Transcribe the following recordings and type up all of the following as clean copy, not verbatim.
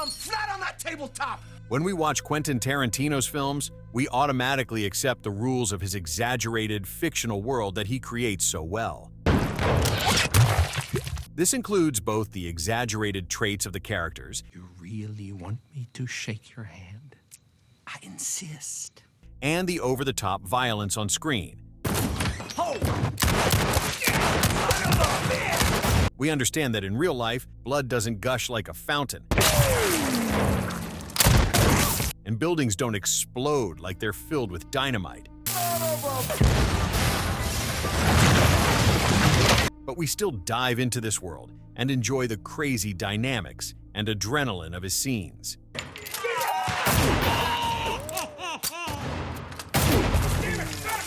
palm flat on that tabletop! When we watch Quentin Tarantino's films, we automatically accept the rules of his exaggerated, fictional world that he creates so well. This includes both the exaggerated traits of the characters. You really want me to shake your hand? I insist. And the over-the-top violence on screen. Oh! We understand that in real life, blood doesn't gush like a fountain. And buildings don't explode like they're filled with dynamite. But we still dive into this world and enjoy the crazy dynamics and adrenaline of his scenes.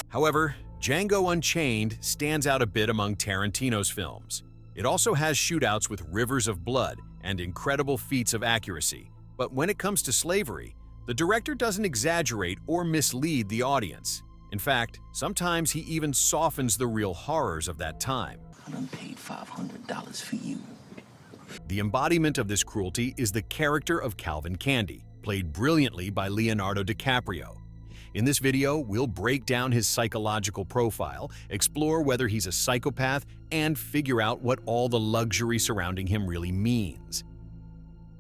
However, Django Unchained stands out a bit among Tarantino's films. It also has shootouts with rivers of blood and incredible feats of accuracy. But when it comes to slavery, the director doesn't exaggerate or mislead the audience. In fact, sometimes he even softens the real horrors of that time. I done paid $500 for you. The embodiment of this cruelty is the character of Calvin Candie, played brilliantly by Leonardo DiCaprio. In this video, we'll break down his psychological profile, explore whether he's a psychopath, and figure out what all the luxury surrounding him really means.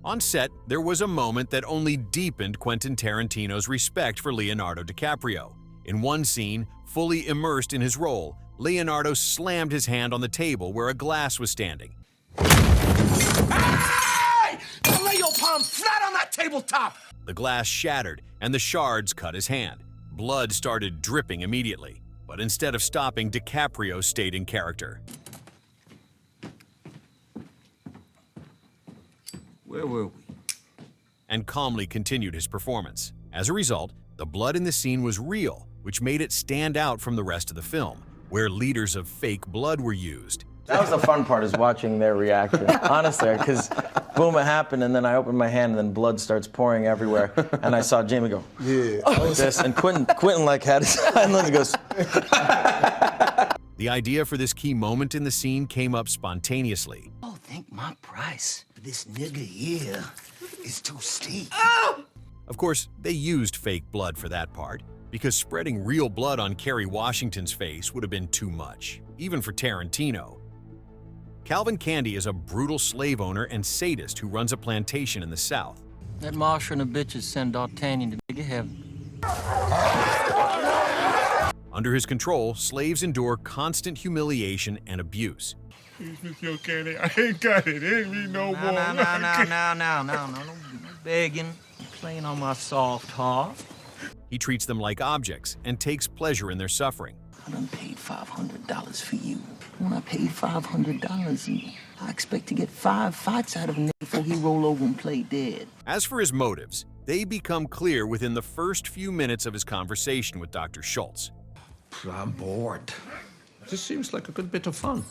On set, there was a moment that only deepened Quentin Tarantino's respect for Leonardo DiCaprio. In one scene, fully immersed in his role, Leonardo slammed his hand on the table where a glass was standing. Hey! Don't lay your palm flat on that tabletop! The glass shattered, and the shards cut his hand. Blood started dripping immediately, but instead of stopping, DiCaprio stayed in character. Where were we? And calmly continued his performance. As a result, the blood in the scene was real, which made it stand out from the rest of the film, where liters of fake blood were used. That was the fun part, is watching their reaction. Honestly, because boom, it happened, and then I opened my hand, and then blood starts pouring everywhere. And I saw Jamie go, yeah, like this, and Quentin like had his hand and goes. The idea for this key moment in the scene came up spontaneously. Oh, think my price for this nigga here is too steep. Of course, they used fake blood for that part, because spreading real blood on Kerry Washington's face would have been too much, even for Tarantino. Calvin Candie is a brutal slave owner and sadist who runs a plantation in the South. That Marsha and the bitches send D'Artagnan to big heaven. Under his control, slaves endure constant humiliation and abuse. Yo, Candie, I ain't got it. Ain't me no more. No begging, playing on my soft heart. He treats them like objects and takes pleasure in their suffering. I done paid $500 for you. When I paid $500, I expect to get 5 fights out of him before he roll over and play dead. As for his motives, they become clear within the first few minutes of his conversation with Dr. Schultz. I'm bored. This seems like a good bit of fun.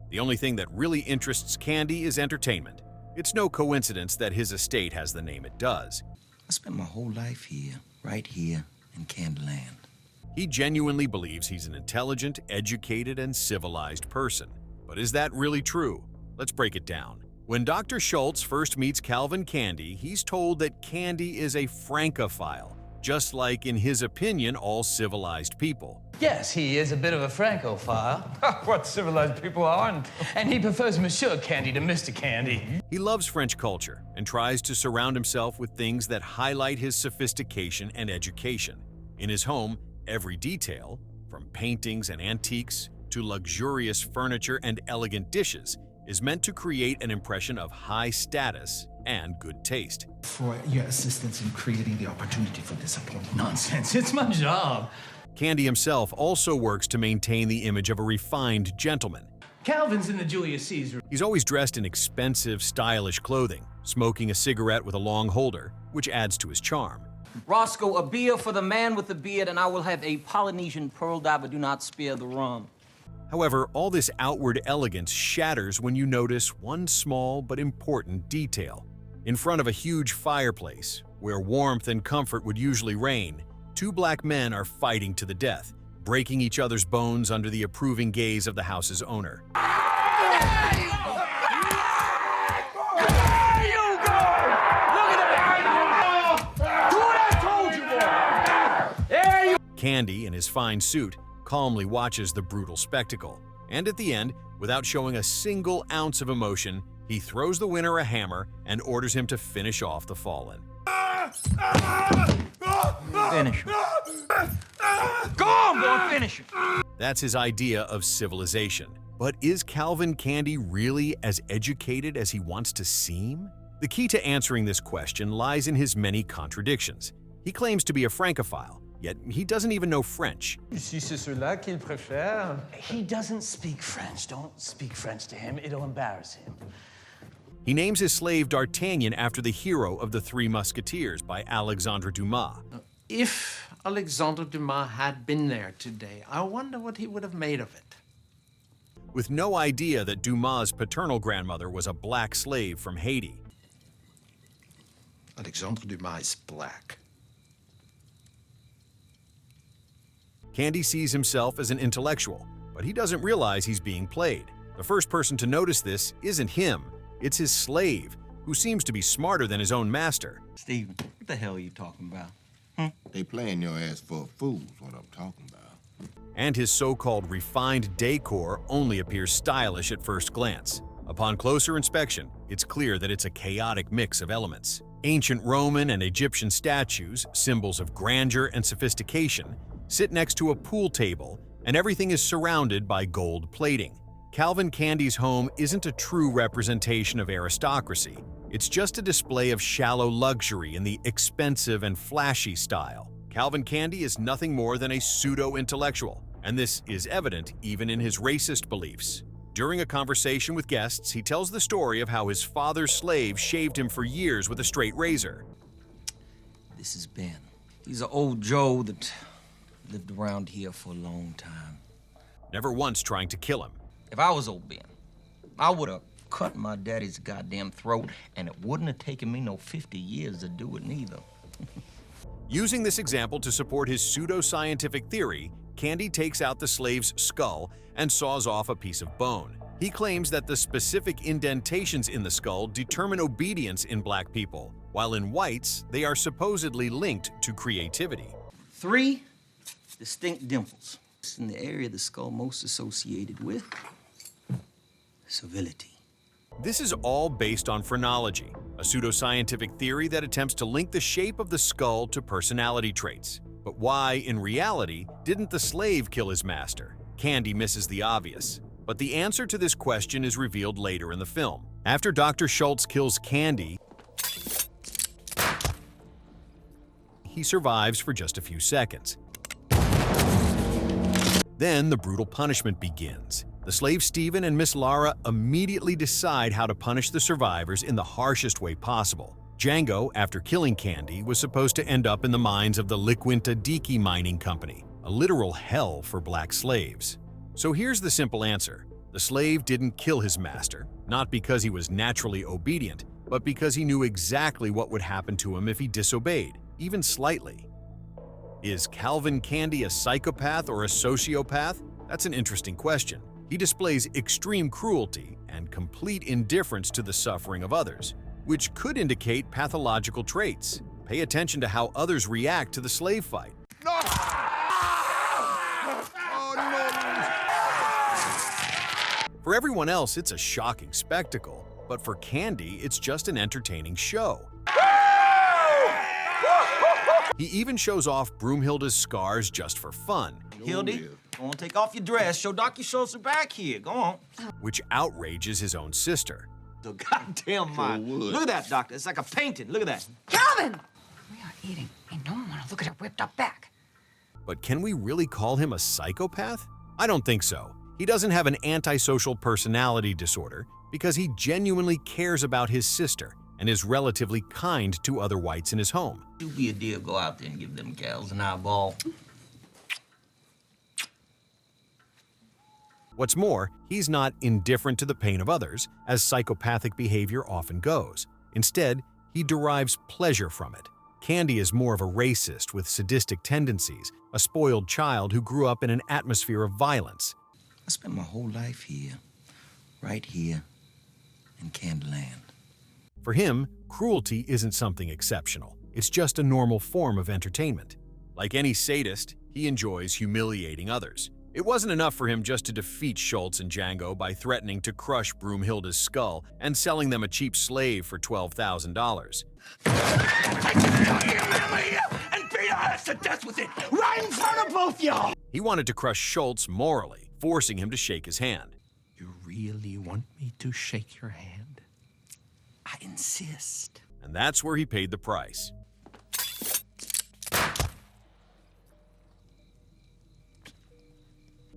The only thing that really interests Candie is entertainment. It's no coincidence that his estate has the name it does. I spent my whole life here, right here in Candyland. He genuinely believes he's an intelligent, educated, and civilized person. But is that really true? Let's break it down. When Dr. Schultz first meets Calvin Candie, he's told that Candie is a Francophile, just like, in his opinion, all civilized people. Yes, he is a bit of a Francophile. What civilized people aren't. And he prefers Monsieur Candie to Mr. Candie. He loves French culture and tries to surround himself with things that highlight his sophistication and education. In his home, every detail, from paintings and antiques to luxurious furniture and elegant dishes, is meant to create an impression of high status and good taste. For your assistance in creating the opportunity for this appointment. Nonsense, it's my job. Candie himself also works to maintain the image of a refined gentleman. Calvin's in the Julius Caesar. He's always dressed in expensive, stylish clothing, smoking a cigarette with a long holder, which adds to his charm. Roscoe, a beer for the man with the beard, and I will have a Polynesian pearl diver. Do not spare the rum. However, all this outward elegance shatters when you notice one small but important detail. In front of a huge fireplace, where warmth and comfort would usually reign, 2 black men are fighting to the death, breaking each other's bones under the approving gaze of the house's owner. Candie, in his fine suit, calmly watches the brutal spectacle. And at the end, without showing a single ounce of emotion, he throws the winner a hammer and orders him to finish off the fallen. Finish him. Go on, boy, finish him. That's his idea of civilization. But is Calvin Candie really as educated as he wants to seem? The key to answering this question lies in his many contradictions. He claims to be a Francophile, yet he doesn't even know French. Si c'est cela qu'il préfère. He doesn't speak French. Don't speak French to him. It'll embarrass him. He names his slave D'Artagnan after the hero of The Three Musketeers by Alexandre Dumas. If Alexandre Dumas had been there today, I wonder what he would have made of it. With no idea that Dumas' paternal grandmother was a black slave from Haiti. Alexandre Dumas is black. Candie sees himself as an intellectual, but he doesn't realize he's being played. The first person to notice this isn't him, it's his slave, who seems to be smarter than his own master. Steven, what the hell are you talking about? They playing your ass for a fool is what I'm talking about. And his so-called refined decor only appears stylish at first glance. Upon closer inspection, it's clear that it's a chaotic mix of elements. Ancient Roman and Egyptian statues, symbols of grandeur and sophistication, sit next to a pool table, and everything is surrounded by gold plating. Calvin Candie's home isn't a true representation of aristocracy. It's just a display of shallow luxury in the expensive and flashy style. Calvin Candie is nothing more than a pseudo-intellectual, and this is evident even in his racist beliefs. During a conversation with guests, he tells the story of how his father's slave shaved him for years with a straight razor. This is Ben. He's an old Joe that lived around here for a long time. Never once trying to kill him. If I was old Ben, I would have cut my daddy's goddamn throat, and it wouldn't have taken me no 50 years to do it neither. Using this example to support his pseudo-scientific theory, Candie takes out the slave's skull and saws off a piece of bone. He claims that the specific indentations in the skull determine obedience in black people, while in whites, they are supposedly linked to creativity. 3 distinct dimples in the area of the skull most associated with civility. This is all based on phrenology, a pseudoscientific theory that attempts to link the shape of the skull to personality traits. But why, in reality, didn't the slave kill his master? Candie misses the obvious. But the answer to this question is revealed later in the film. After Dr. Schultz kills Candie, he survives for just a few seconds. Then the brutal punishment begins. The slave Stephen and Miss Lara immediately decide how to punish the survivors in the harshest way possible. Django, after killing Candie, was supposed to end up in the mines of the La Quinta Dique mining company, a literal hell for black slaves. So here's the simple answer. The slave didn't kill his master, not because he was naturally obedient, but because he knew exactly what would happen to him if he disobeyed, even slightly. Is Calvin Candie a psychopath or a sociopath? That's an interesting question. He displays extreme cruelty and complete indifference to the suffering of others, which could indicate pathological traits. Pay attention to how others react to the slave fight. For everyone else, it's a shocking spectacle, but for Candie, it's just an entertaining show. He even shows off Broomhilda's scars just for fun. Hildy, go on, take off your dress. Show Dr. Schultz her back here. Go on. Which outrages his own sister. The goddamn mind. Look at that, doctor. It's like a painting. Look at that. Calvin! We are eating. Ain't no one want to look at her whipped up back. But can we really call him a psychopath? I don't think so. He doesn't have an antisocial personality disorder because he genuinely cares about his sister and is relatively kind to other whites in his home. You be a deal, go out there and give them gals an eyeball. What's more, he's not indifferent to the pain of others, as psychopathic behavior often goes. Instead, he derives pleasure from it. Candie is more of a racist with sadistic tendencies, a spoiled child who grew up in an atmosphere of violence. I spent my whole life here, right here, in Candyland. For him, cruelty isn't something exceptional. It's just a normal form of entertainment. Like any sadist, He enjoys humiliating others. It wasn't enough for him just to defeat Schultz and Django by threatening to crush Broomhilda's skull and selling them a cheap slave for $12,000. And beat our ass to death with it, right in front of both y'all! He wanted to crush Schultz morally, forcing him to shake his hand. You really want me to shake your hand? I insist. And that's where he paid the price.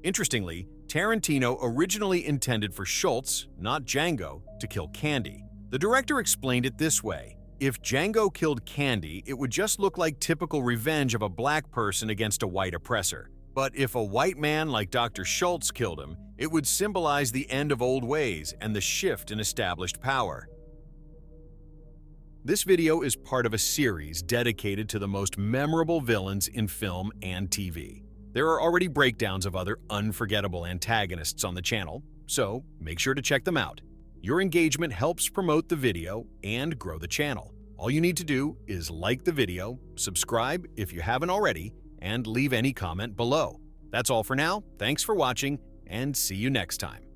Interestingly, Tarantino originally intended for Schultz, not Django, to kill Candie. The director explained it this way: if Django killed Candie, it would just look like typical revenge of a black person against a white oppressor. But if a white man like Dr. Schultz killed him, it would symbolize the end of old ways and the shift in established power. This video is part of a series dedicated to the most memorable villains in film and TV. There are already breakdowns of other unforgettable antagonists on the channel, so make sure to check them out. Your engagement helps promote the video and grow the channel. All you need to do is like the video, subscribe if you haven't already, and leave any comment below. That's all for now. Thanks for watching, and see you next time.